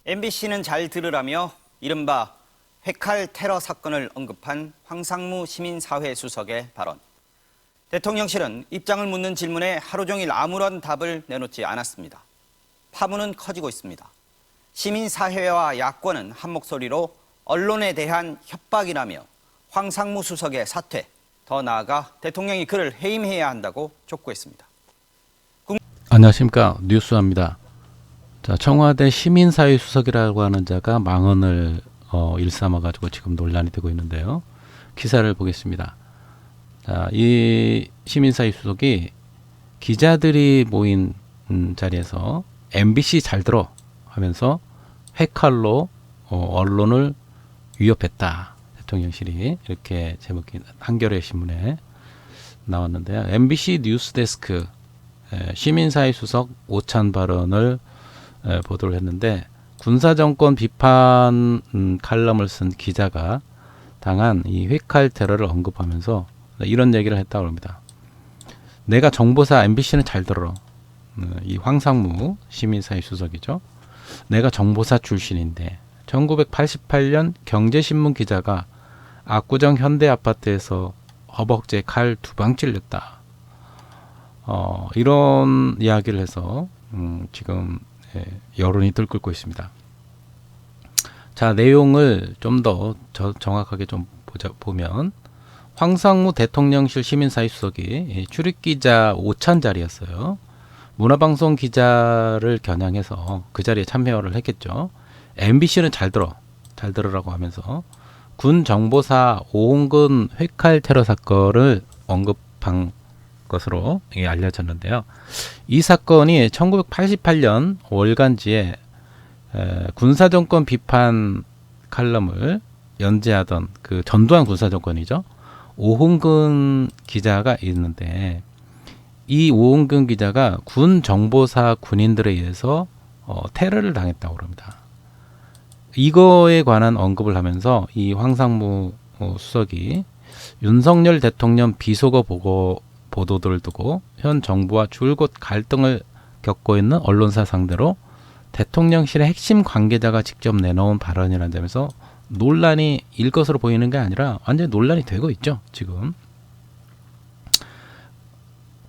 MBC는 잘 들으라며 이른바 회칼 테러 사건을 언급한 황상무 시민사회 수석의 발언. 대통령실은 입장을 묻는 질문에 하루 종일 아무런 답을 내놓지 않았습니다. 파문은 커지고 있습니다. 시민사회와 야권은 한 목소리로 언론에 대한 협박이라며 황상무 수석의 사퇴, 더 나아가 대통령이 그를 해임해야 한다고 촉구했습니다. 안녕하십니까, 뉴스입니다. 자, 청와대 시민사회 수석이라고 하는 자가 망언을 일삼아가지고 지금 논란이 되고 있는데요. 기사를 보겠습니다. 자, 이 시민사회 수석이 기자들이 모인 자리에서 MBC 잘 들어 하면서 회칼로 언론을 위협했다. 대통령실이 이렇게 제목이 한겨레 신문에 나왔는데요. MBC 뉴스데스크 시민사회 수석 오찬 발언을 보도를 했는데, 군사정권 비판 칼럼을 쓴 기자가 당한 이 회칼 테러를 언급하면서 이런 얘기를 했다고 합니다. 내가 정보사 MBC는 잘 들어. 이 황상무 시민사회 수석이죠. 내가 정보사 출신인데 1988년 경제신문 기자가 압구정 현대아파트에서 허벅지에 칼 2방 찔렸다. 이런 이야기를 해서 지금 여론이 들끓고 있습니다. 자, 내용을 좀 더 정확하게 좀 보면, 황상무 대통령실 시민사회 수석이 출입기자 오찬 자리였어요. 문화방송 기자를 겨냥해서 그 자리에 참여를 했겠죠. MBC는 잘 들으라고 하면서 군 정보사 오홍근 회칼 테러 사건을 언급한 것으로 알려졌는데요. 이 사건이 1988년 월간지에 군사정권 비판 칼럼을 연재하던 그 전두환 군사정권이죠. 오홍근 기자가 있는데, 이 오홍근 기자가 군 정보사 군인들에 의해서 테러를 당했다고 합니다. 이거에 관한 언급을 하면서 이 황상무 수석이 윤석열 대통령 비속어 보도들을 두고 현 정부와 줄곧 갈등을 겪고 있는 언론사 상대로 대통령실의 핵심 관계자가 직접 내놓은 발언이라는 점에서 논란이 일 것으로 보이는 게 아니라 완전히 논란이 되고 있죠. 지금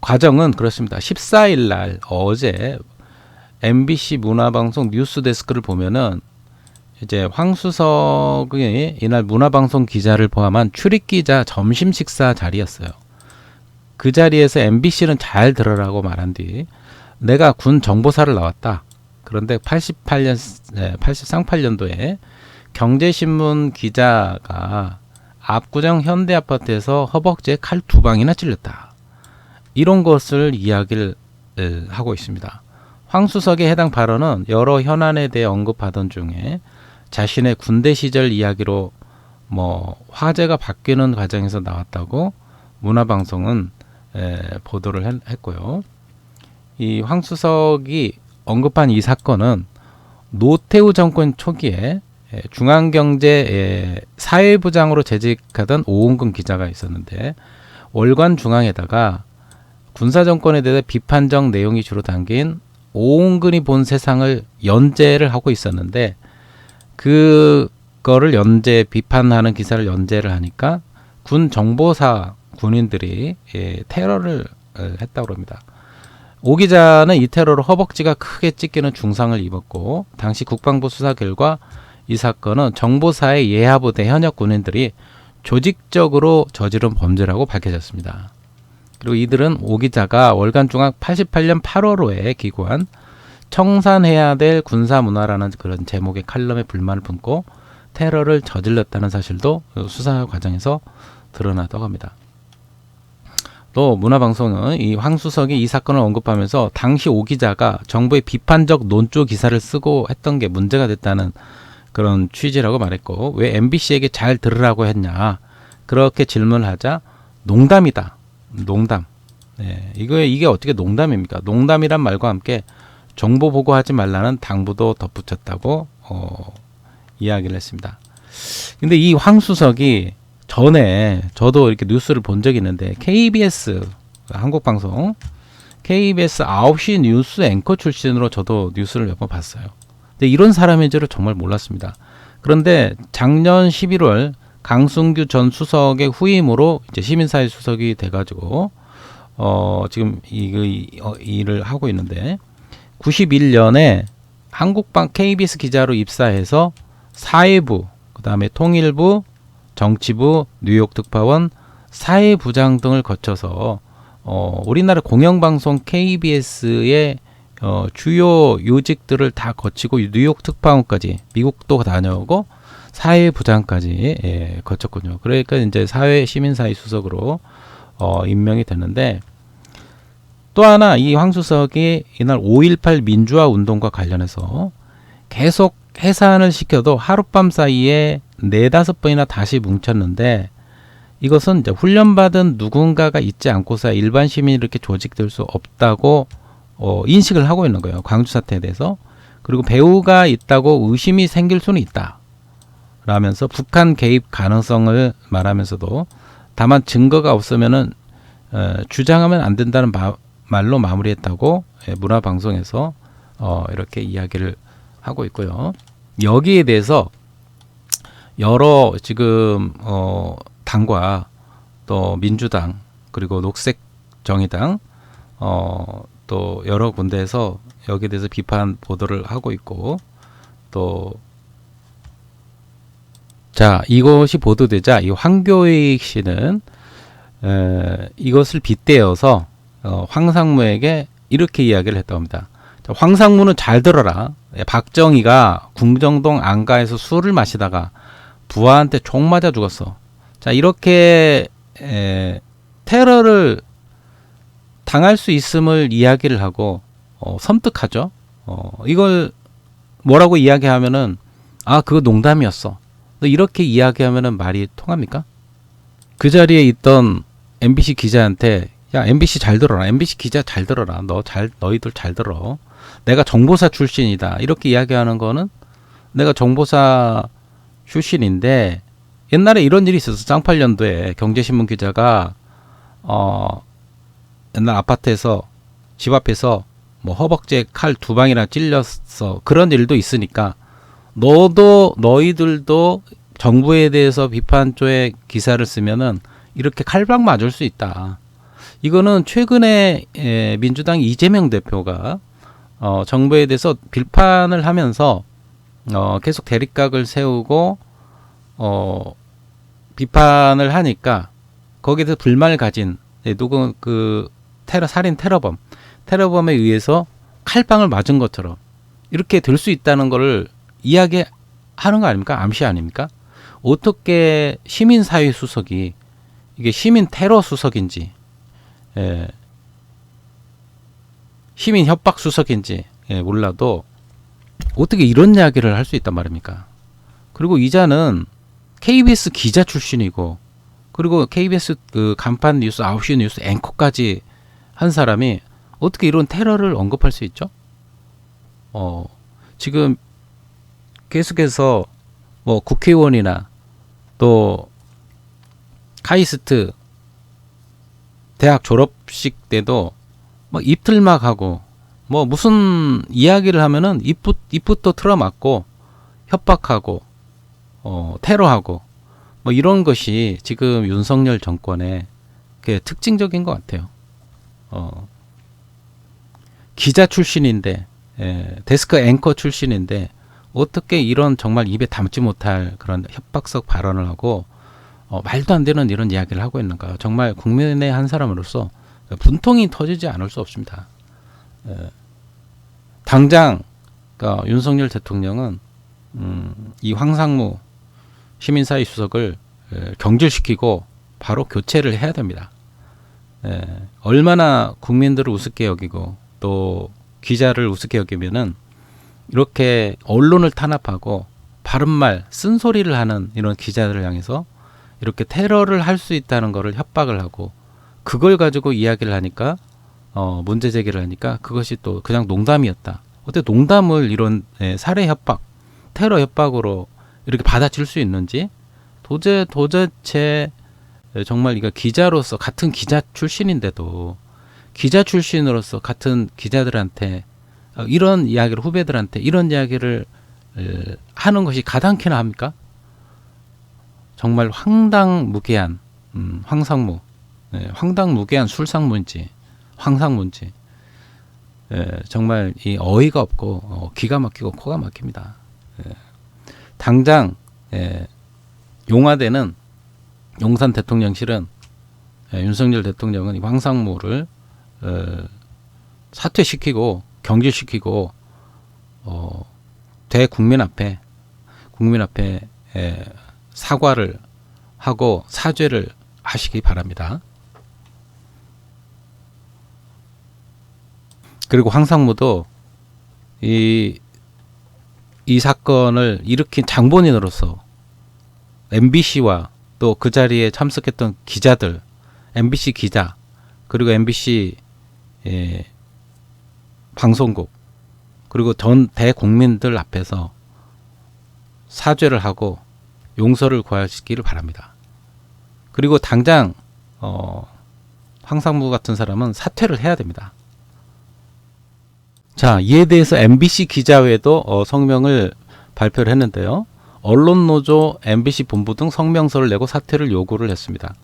과정은 그렇습니다. 14일 날 어제 MBC 문화방송 뉴스데스크를 보면은 이제 황 수석이 이날 문화방송 기자를 포함한 출입기자 점심 식사 자리였어요. 그 자리에서 MBC는 잘 들으라고 말한 뒤 내가 군 정보사를 나왔다. 그런데 83년도에 경제신문 기자가 압구정 현대아파트에서 허벅지에 칼 2방이나 찔렸다. 이런 것을 이야기를 하고 있습니다. 황 수석의 해당 발언은 여러 현안에 대해 언급하던 중에 자신의 군대 시절 이야기로 화제가 바뀌는 과정에서 나왔다고 문화방송은 보도를 했고요. 이 황 수석이 언급한 이 사건은 노태우 정권 초기에 중앙경제 사회부장으로 재직하던 오홍근 기자가 있었는데, 월간 중앙에다가 군사정권에 대해 비판적 내용이 주로 담긴 오홍근이 본 세상을 연재를 하고 있었는데, 그거를 비판하는 기사를 연재를 하니까 군 정보사 군인들이 테러를 했다고 합니다. 오 기자는 이 테러로 허벅지가 크게 찢기는 중상을 입었고, 당시 국방부 수사 결과 이 사건은 정보사의 예하부대 현역 군인들이 조직적으로 저지른 범죄라고 밝혀졌습니다. 그리고 이들은 오 기자가 월간중앙 88년 8월호에 기고한 청산해야 될 군사문화라는 그런 제목의 칼럼에 불만을 품고 테러를 저질렀다는 사실도 수사 과정에서 드러났다고 합니다. 또 문화방송은 이 황 수석이 이 사건을 언급하면서 당시 오 기자가 정부의 비판적 논조 기사를 쓰고 했던 게 문제가 됐다는 그런 취지라고 말했고, 왜 MBC에게 잘 들으라고 했냐, 그렇게 질문하자 농담이다. 농담. 이게 어떻게 농담입니까? 농담이란 말과 함께 정보 보고하지 말라는 당부도 덧붙였다고 이야기를 했습니다. 근데 이 황 수석이 전에 저도 이렇게 뉴스를 본 적이 있는데, KBS 한국방송 KBS 9시 뉴스 앵커 출신으로 저도 뉴스를 몇 번 봤어요. 근데 이런 사람인 줄을 정말 몰랐습니다. 그런데 작년 11월 강승규 전 수석의 후임으로 이제 시민사회 수석이 돼가지고 지금 이 일을 하고 있는데 91년에 한국방 KBS 기자로 입사해서 사회부, 그다음에 통일부, 정치부, 뉴욕 특파원, 사회부장 등을 거쳐서 우리나라 공영방송 KBS의 주요 요직들을 다 거치고 뉴욕 특파원까지 미국도 다녀오고 사회부장까지 거쳤군요. 그러니까 이제 사회 시민사회 수석으로 임명이 됐는데 또 하나 이 황 수석이 이날 5.18 민주화 운동과 관련해서 계속 해산을 시켜도 하룻밤 사이에 4-5번이나 다시 뭉쳤는데 이것은 이제 훈련받은 누군가가 있지 않고서 일반 시민이 이렇게 조직될 수 없다고 인식을 하고 있는 거예요. 광주 사태에 대해서. 그리고 배후가 있다고 의심이 생길 수는 있다. 라면서 북한 개입 가능성을 말하면서도 다만 증거가 없으면은 주장하면 안 된다는 말로 마무리했다고 문화방송에서 이렇게 이야기를 하고 있고요. 여기에 대해서 여러 지금 당과 또 민주당 그리고 녹색정의당 또 여러 군데에서 여기에 대해서 비판 보도를 하고 있고 또 자 이것이 보도되자 이 황교익 씨는 이것을 빗대어서 황상무에게 이렇게 이야기를 했다고 합니다. 황상무는 잘 들어라. 박정희가 궁정동 안가에서 술을 마시다가 부하한테 총 맞아 죽었어. 자 이렇게 테러를 당할 수 있음을 이야기를 하고 섬뜩하죠. 이걸 뭐라고 이야기하면은 아 그거 농담이었어. 이렇게 이야기하면은 말이 통합니까? 그 자리에 있던 MBC 기자한테 야 MBC 잘 들어라. MBC 기자 잘 들어라. 너희들 잘 들어. 내가 정보사 출신이다. 이렇게 이야기하는 거는 내가 정보사 출신인데 옛날에 이런 일이 있었어. 쌍팔년도에 경제신문 기자가 옛날 아파트에서 집 앞에서 뭐 허벅지에 칼 2방이나 찔렸어. 그런 일도 있으니까 너희들도 정부에 대해서 비판조의 기사를 쓰면은 이렇게 칼방 맞을 수 있다. 이거는 최근에 민주당 이재명 대표가 정부에 대해서 비판을 하면서 계속 대립각을 세우고 비판을 하니까 거기에 대해서 불만을 가진 누구 그 살인 테러범에 의해서 칼빵을 맞은 것처럼 이렇게 될 수 있다는 거를 이야기하는 거 아닙니까? 암시 아닙니까? 어떻게 시민사회 수석이 이게 시민 테러 수석인지 시민 협박 수석인지 몰라도 어떻게 이런 이야기를 할 수 있단 말입니까? 그리고 이자는 KBS 기자 출신이고 그리고 KBS 그 간판 뉴스 9시 뉴스 앵커까지 한 사람이 어떻게 이런 테러를 언급할 수 있죠? 지금 계속해서 뭐 국회의원이나 또 카이스트 대학 졸업식 때도 뭐 입틀막 하고 뭐 무슨 이야기를 하면은 입부터 틀어막고 협박하고 테러하고 뭐 이런 것이 지금 윤석열 정권의 특징적인 것 같아요. 기자 출신인데 데스크 앵커 출신인데 어떻게 이런 정말 입에 담지 못할 그런 협박적 발언을 하고 말도 안 되는 이런 이야기를 하고 있는가. 정말 국민의 한 사람으로서 분통이 터지지 않을 수 없습니다. 당장 그러니까 윤석열 대통령은 이 황상무 시민사회 수석을 경질시키고 바로 교체를 해야 됩니다. 얼마나 국민들을 우습게 여기고 또 기자를 우습게 여기면은 이렇게 언론을 탄압하고 바른말 쓴소리를 하는 이런 기자들을 향해서 이렇게 테러를 할 수 있다는 것을 협박을 하고 그걸 가지고 이야기를 하니까 문제 제기를 하니까 그것이 또 그냥 농담이었다. 어떻게 농담을 이런 살해 협박, 테러 협박으로 이렇게 받아칠 수 있는지 도대체 정말 이거 기자로서 같은 기자 출신인데도 기자 출신으로서 같은 기자들한테 이런 이야기를 후배들한테 이런 이야기를 하는 것이 가당키나 합니까? 정말 황당무계한 황상무, 황당무계한 술상무인지 황상무인지 정말 이 어이가 없고 기가 막히고 코가 막힙니다. 당장 용화되는 용산 대통령실은 윤석열 대통령은 이 황상무를 사퇴시키고 경질시키고 대국민 앞에 사과를 하고 사죄를 하시기 바랍니다. 그리고 황상무도 이 사건을 일으킨 장본인으로서 MBC와 또 그 자리에 참석했던 기자들, MBC 기자, 그리고 MBC 방송국, 그리고 전 대국민들 앞에서 사죄를 하고 용서를 구하시기를 바랍니다. 그리고 당장 황상무 같은 사람은 사퇴를 해야 됩니다. 자, 이에 대해서 MBC 기자회도 성명을 발표를 했는데요. 언론노조, MBC 본부 등 성명서를 내고 사퇴를 요구를 했습니다.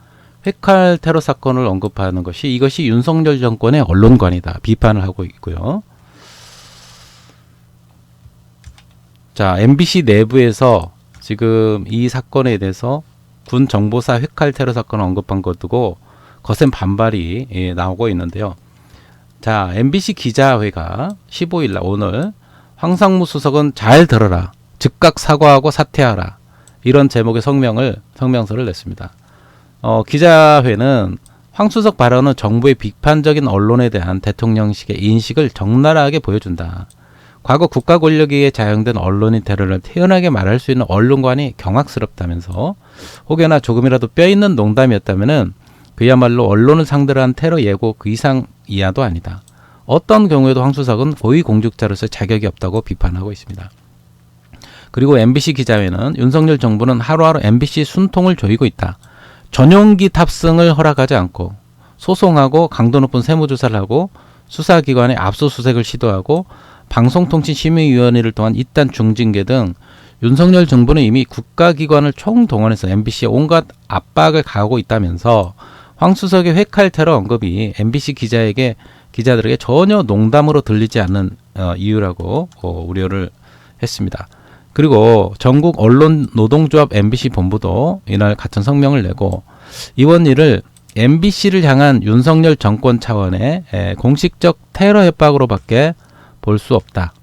회칼 테러 사건을 언급하는 이것이 윤석열 정권의 언론관이다 비판을 하고 있고요. 자, MBC 내부에서 지금 이 사건에 대해서 군 정보사 회칼 테러 사건을 언급한 것 두고 거센 반발이 나오고 있는데요. 자, MBC 기자회가 15일 날 오늘 황상무 수석은 잘 들어라. 즉각 사과하고 사퇴하라. 이런 제목의 성명서를 냈습니다. 기자회는 황 수석 발언은 정부의 비판적인 언론에 대한 대통령식의 인식을 적나라하게 보여준다. 과거 국가 권력에 의해 자행된 언론인 테러를 태연하게 말할 수 있는 언론관이 경악스럽다면서 혹여나 조금이라도 뼈있는 농담이었다면은 그야말로 언론을 상대로 한 테러 예고 그 이상 이하도 아니다. 어떤 경우에도 황 수석은 고위공직자로서 자격이 없다고 비판하고 있습니다. 그리고 MBC 기자회는 윤석열 정부는 하루하루 MBC 순통을 조이고 있다. 전용기 탑승을 허락하지 않고 소송하고 강도 높은 세무조사를 하고 수사기관의 압수수색을 시도하고 방송통신심의위원회를 통한 이단 중징계 등 윤석열 정부는 이미 국가기관을 총동원해서 MBC에 온갖 압박을 가하고 있다면서 황 수석의 회칼 테러 언급이 MBC 기자들에게 전혀 농담으로 들리지 않는 이유라고 우려를 했습니다. 그리고 전국 언론 노동조합 MBC 본부도 이날 같은 성명을 내고 이번 일을 MBC를 향한 윤석열 정권 차원의 공식적 테러 협박으로밖에 볼 수 없다.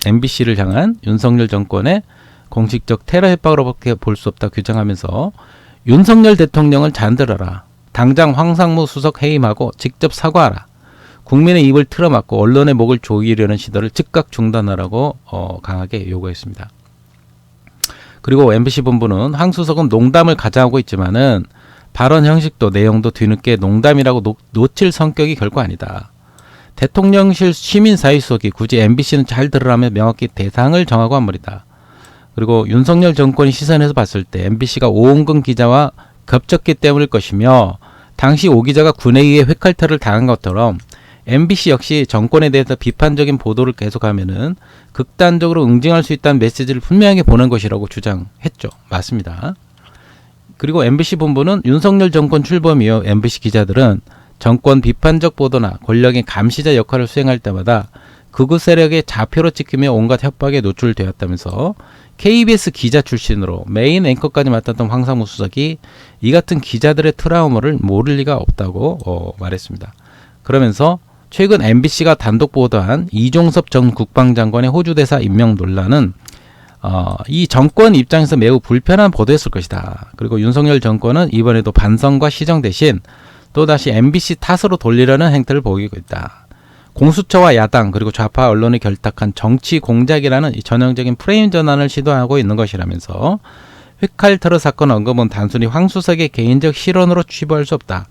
MBC를 향한 윤석열 정권의 공식적 테러 협박으로밖에 볼 수 없다 규정하면서 윤석열 대통령을 잔들어라. 당장 황상무 수석 해임하고 직접 사과하라. 국민의 입을 틀어막고 언론의 목을 조이려는 시도를 즉각 중단하라고 강하게 요구했습니다. 그리고 MBC 본부는 황 수석은 농담을 가장하고 있지만은 발언 형식도 내용도 뒤늦게 농담이라고 놓칠 성격이 결코 아니다. 대통령실 시민사회 수석이 굳이 MBC는 잘 들으라며 명확히 대상을 정하고 한 말이다. 그리고 윤석열 정권이 시선에서 봤을 때 MBC가 오은근 기자와 겹쳤기 때문일 것이며 당시 오 기자가 군에 의해 회칼퇴를 당한 것처럼 MBC 역시 정권에 대해서 비판적인 보도를 계속하면은 극단적으로 응징할 수 있다는 메시지를 분명하게 보낸 것이라고 주장했죠. 맞습니다. 그리고 MBC 본부는 윤석열 정권 출범 이후 MBC 기자들은 정권 비판적 보도나 권력의 감시자 역할을 수행할 때마다 극우 세력의 자표로 찍히며 온갖 협박에 노출되었다면서 KBS 기자 출신으로 메인 앵커까지 맡았던 황상무 수석이 이 같은 기자들의 트라우마를 모를 리가 없다고 말했습니다. 그러면서 최근 MBC가 단독 보도한 이종섭 전 국방장관의 호주 대사 임명 논란은 이 정권 입장에서 매우 불편한 보도였을 것이다. 그리고 윤석열 정권은 이번에도 반성과 시정 대신 또다시 MBC 탓으로 돌리려는 행태를 보이고 있다. 공수처와 야당 그리고 좌파 언론이 결탁한 정치 공작이라는 이 전형적인 프레임 전환을 시도하고 있는 것이라면서 회칼 테러 사건 언급은 단순히 황 수석의 개인적 실언으로 취부할 수 없다.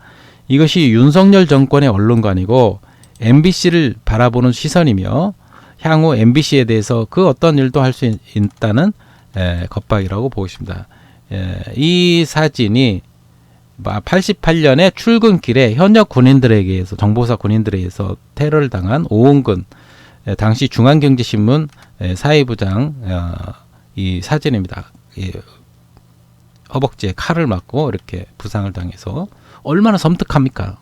이것이 윤석열 정권의 언론관이고 MBC를 바라보는 시선이며 향후 MBC에 대해서 그 어떤 일도 할 수 있다는 겁박이라고 보고 있습니다. 이 사진이 88년에 출근길에 현역 군인들에게 의해서 정보사 군인들에 의해서 테러를 당한 오은근 당시 중앙경제신문 사회부장 이 사진입니다. 허벅지에 칼을 맞고 이렇게 부상을 당해서 얼마나 섬뜩합니까?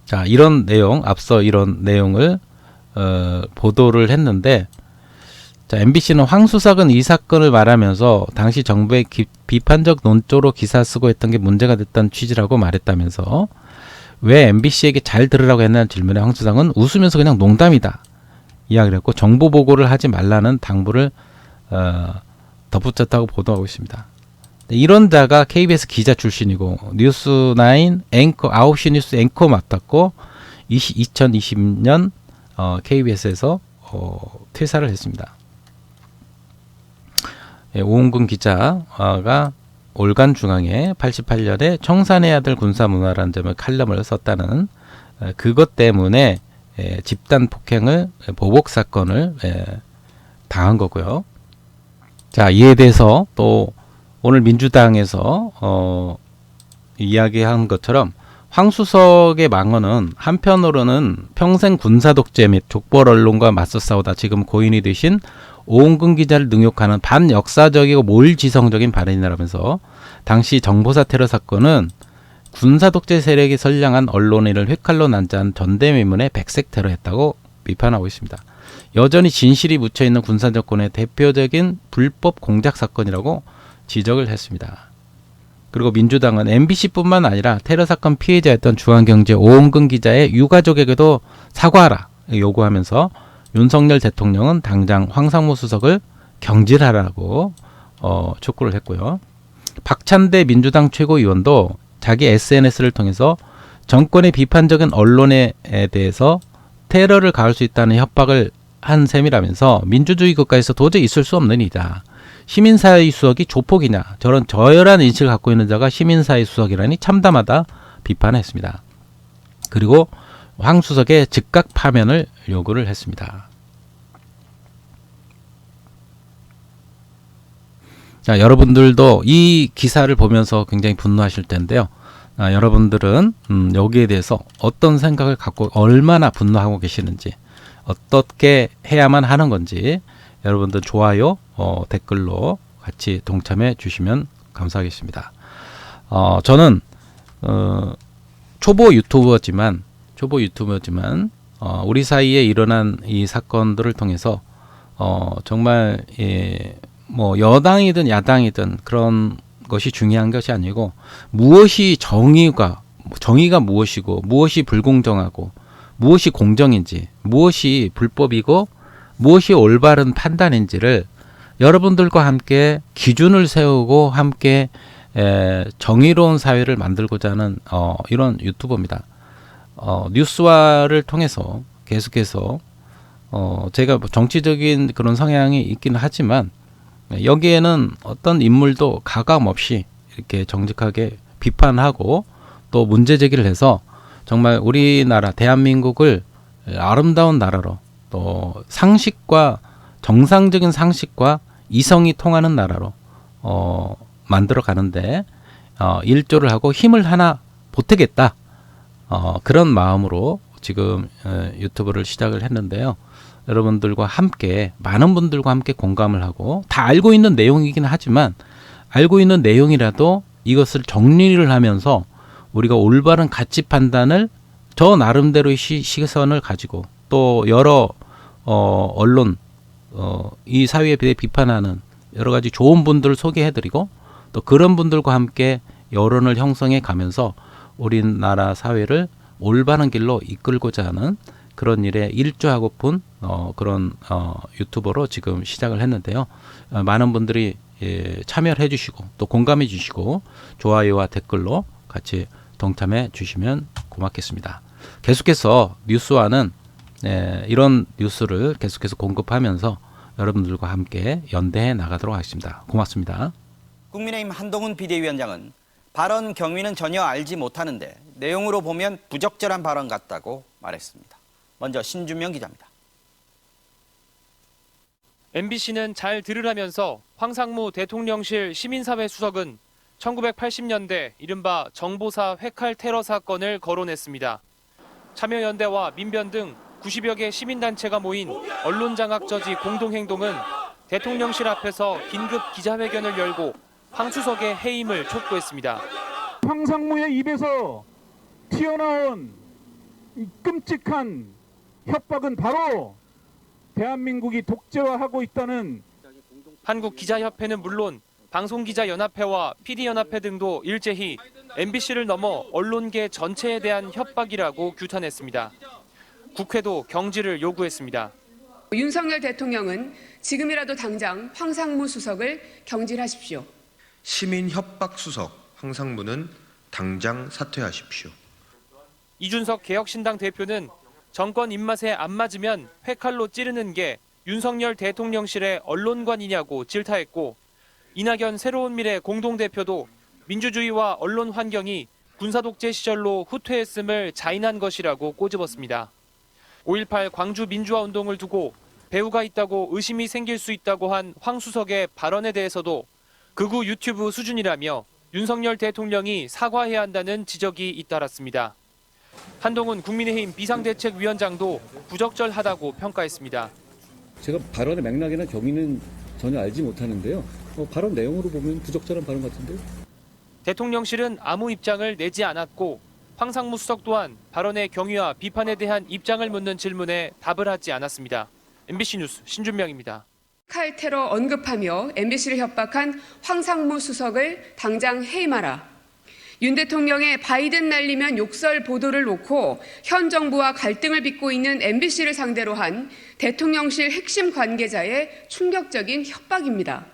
자, 이런 내용, 앞서 이런 내용을 보도를 했는데, 자, MBC는 황수석은 이 사건을 말하면서 당시 정부의 비판적 논조로 기사 쓰고 했던 게 문제가 됐던 취지라고 말했다면서, 왜 MBC에게 잘 들으라고 했냐는 질문에 황수석은 웃으면서 그냥 농담이다 이야기를 했고, 정보 보고를 하지 말라는 당부를 덧붙였다고 보도하고 있습니다. 이런 자가 KBS 기자 출신이고 뉴스9 앵커 9시 뉴스 앵커 맡았고 2020년 KBS에서 퇴사를 했습니다. 오은근 기자가 올간중앙에 88년에 청산의 아들 군사문화라는 점을 칼럼을 썼다는 그것 때문에 집단 폭행을 보복 사건을 당한 거고요. 자, 이에 대해서 또 오늘 민주당에서 이야기한 것처럼 황수석의 망언은 한편으로는 평생 군사 독재 및 족벌 언론과 맞서 싸우다 지금 고인이 되신 오은근 기자를 능욕하는 반역사적이고 몰지성적인 발언이라면서 당시 정보사 테러 사건은 군사 독재 세력이 선량한 언론인을 획칼로 난자한 전대미문의 백색 테러였다고 비판하고 있습니다. 여전히 진실이 묻혀있는 군사정권의 대표적인 불법 공작 사건이라고 지적을 했습니다. 그리고 민주당은 MBC뿐만 아니라 테러 사건 피해자였던 중앙경제 오은근 기자의 유가족에게도 사과하라 요구하면서 윤석열 대통령은 당장 황상무 수석을 경질하라고 촉구를 했고요. 박찬대 민주당 최고위원도 자기 SNS를 통해서 정권의 비판적인 언론에 대해서 테러를 가할 수 있다는 협박을 한 셈이라면서 민주주의 국가에서 도저히 있을 수 없는 일이다. 시민사회 수석이 조폭이냐, 저런 저열한 인식을 갖고 있는 자가 시민사회 수석이라니 참담하다 비판했습니다. 그리고 황 수석의 즉각 파면을 요구를 했습니다. 자, 여러분들도 이 기사를 보면서 굉장히 분노하실 텐데요. 여러분들은 여기에 대해서 어떤 생각을 갖고 얼마나 분노하고 계시는지, 어떻게 해야만 하는 건지 여러분들 좋아요, 댓글로 같이 동참해 주시면 감사하겠습니다. 저는 초보 유튜버지만 우리 사이에 일어난 이 사건들을 통해서 정말 뭐 여당이든 야당이든 그런 것이 중요한 것이 아니고 무엇이 정의가 무엇이고 무엇이 불공정하고 무엇이 공정인지 무엇이 불법이고 무엇이 올바른 판단인지를 여러분들과 함께 기준을 세우고 함께 정의로운 사회를 만들고자 하는 이런 유튜버입니다. 뉴스와를 통해서 계속해서 제가 정치적인 그런 성향이 있기는 하지만 여기에는 어떤 인물도 가감없이 이렇게 정직하게 비판하고 또 문제 제기를 해서 정말 우리나라 대한민국을 아름다운 나라로 또 상식과 정상적인 상식과 이성이 통하는 나라로 만들어 가는데 일조를 하고 힘을 하나 보태겠다 그런 마음으로 지금 유튜브를 시작을 했는데요. 여러분들과 함께 많은 분들과 함께 공감을 하고 다 알고 있는 내용이긴 하지만 알고 있는 내용이라도 이것을 정리를 하면서 우리가 올바른 가치 판단을 저 나름대로의 시선을 가지고 또 여러 언론 이 사회에 대해 비판하는 여러 가지 좋은 분들을 소개해드리고 또 그런 분들과 함께 여론을 형성해 가면서 우리나라 사회를 올바른 길로 이끌고자 하는 그런 일에 일조하고픈 그런 유튜버로 지금 시작을 했는데요. 많은 분들이 참여를 해주시고 또 공감해 주시고 좋아요와 댓글로 같이 동참해 주시면 고맙겠습니다. 계속해서 뉴스와는 이런 뉴스를 계속해서 공급하면서 여러분들과 함께 연대해 나가도록 하겠습니다. 고맙습니다. 국민의힘 한동훈 비대위원장은 발언 경위는 전혀 알지 못하는데 내용으로 보면 부적절한 발언 같다고 말했습니다. 먼저 신준명 기자입니다. MBC는 잘 들으라면서 황상무 대통령실 시민사회 수석은 1980년대 이른바 정보사 회칼 테러 사건을 거론했습니다. 참여연대와 민변 등 90여 개 시민단체가 모인 언론장악 저지 공동행동은 대통령실 앞에서 긴급 기자회견을 열고 황 수석의 해임을 촉구했습니다. 황상무의 입에서 튀어나온 이 끔찍한 협박은 바로 대한민국이 독재화하고 있다는. 한국기자협회는 물론 방송기자연합회와 PD연합회 등도 일제히 MBC를 넘어 언론계 전체에 대한 협박이라고 규탄했습니다. 국회도 경지를 요구했습니다. 윤석열 대통령은 지금이라도 당장 황상무 수석을 경질하십시오. 시민 협박 수석 황상무는 당장 사퇴하십시오. 이준석 개혁신당 대표는 정권 입맛에 안 맞으면 회칼로 찌르는 게 윤석열 대통령실의 언론관이냐고 질타했고, 이낙연 새로운 미래 공동대표도 민주주의와 언론 환경이 군사독재 시절로 후퇴했음을 자인한 것이라고 꼬집었습니다. 5.18 광주 민주화 운동을 두고 배후가 있다고 의심이 생길 수 있다고 한 황 수석의 발언에 대해서도 극우 유튜브 수준이라며 윤석열 대통령이 사과해야 한다는 지적이 잇따랐습니다. 한동훈 국민의힘 비상대책위원장도 부적절하다고 평가했습니다. 제가 발언의 맥락이나 경위는 전혀 알지 못하는데요. 발언 내용으로 보면 부적절한 발언 같은데요. 대통령실은 아무 입장을 내지 않았고 황상무 수석 또한 발언의 경위와 비판에 대한 입장을 묻는 질문에 답을 하지 않았습니다. MBC 뉴스 신준명입니다. 칼 테러 언급하며 MBC를 협박한 황상무 수석을 당장 해임하라. 윤 대통령의 바이든 날리면 욕설 보도를 놓고 현 정부와 갈등을 빚고 있는 MBC를 상대로 한 대통령실 핵심 관계자의 충격적인 협박입니다.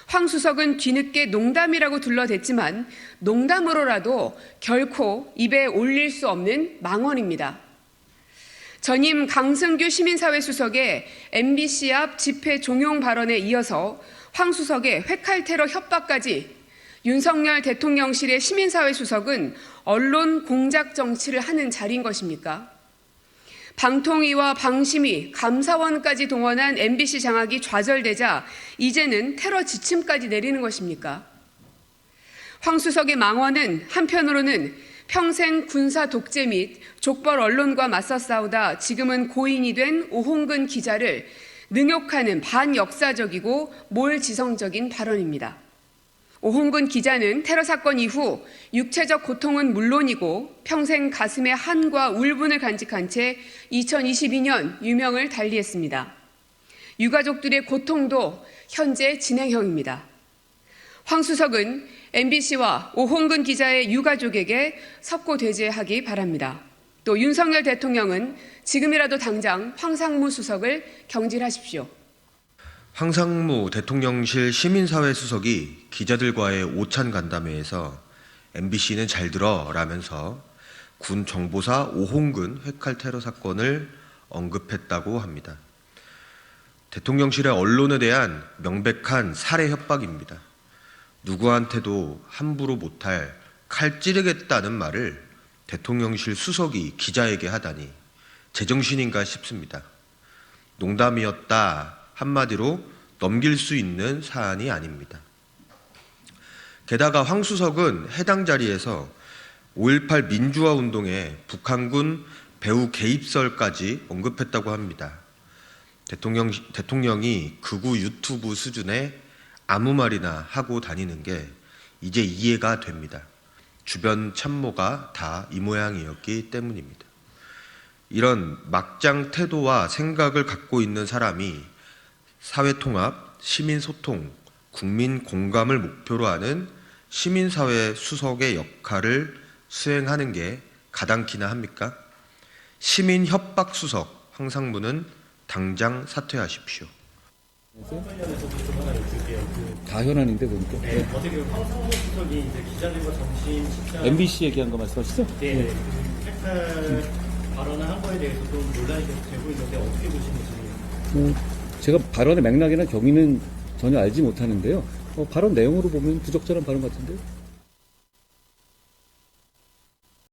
황 수석은 뒤늦게 농담이라고 둘러댔지만 농담으로라도 결코 입에 올릴 수 없는 망언입니다. 전임 강승규 시민사회 수석의 MBC 앞 집회 종용 발언에 이어서 황 수석의 회칼 테러 협박까지 윤석열 대통령실의 시민사회 수석은 언론 공작 정치를 하는 자리인 것입니까? 방통위와 방심위, 감사원까지 동원한 MBC 장악이 좌절되자 이제는 테러 지침까지 내리는 것입니까? 황 수석의 망언은 한편으로는 평생 군사 독재 및 족벌 언론과 맞서 싸우다 지금은 고인이 된 오홍근 기자를 능욕하는 반역사적이고 몰지성적인 발언입니다. 오홍근 기자는 테러 사건 이후 육체적 고통은 물론이고 평생 가슴에 한과 울분을 간직한 채 2022년 유명을 달리했습니다. 유가족들의 고통도 현재 진행형입니다. 황 수석은 MBC와 오홍근 기자의 유가족에게 석고대죄하기 바랍니다. 또 윤석열 대통령은 지금이라도 당장 황상무 수석을 경질하십시오. 황상무 대통령실 시민사회 수석이 기자들과의 오찬 간담회에서 MBC는 잘 들어 라면서 군 정보사 오홍근 회칼 테러 사건을 언급했다고 합니다. 대통령실의 언론에 대한 명백한 살해 협박입니다. 누구한테도 함부로 못할 칼 찌르겠다는 말을 대통령실 수석이 기자에게 하다니 제정신인가 싶습니다. 농담이었다 한마디로 넘길 수 있는 사안이 아닙니다. 게다가 황 수석은 해당 자리에서 5.18 민주화 운동에 북한군 배후 개입설까지 언급했다고 합니다. 대통령이 극우 유튜브 수준의 아무 말이나 하고 다니는 게 이제 이해가 됩니다. 주변 참모가 다 이 모양이었기 때문입니다. 이런 막장 태도와 생각을 갖고 있는 사람이 사회통합, 시민소통, 국민 공감을 목표로 하는 시민사회 수석의 역할을 수행하는 게 가당키나 합니까? 시민협박 수석 황상무는 당장 사퇴하십시오. 다 현안인데 보니까. 네, 어제 그 황상무 수석이 이제 기자들과 점심 식사 MBC 얘기한 거 말씀하시죠? 네, 회칼 발언을 한 거에 대해서 좀 논란이 계속 되고 있는데 어떻게 보시는지. 제가 발언의 맥락이나 경위는 전혀 알지 못하는데요. 발언 내용으로 보면 부적절한 발언 같은데요.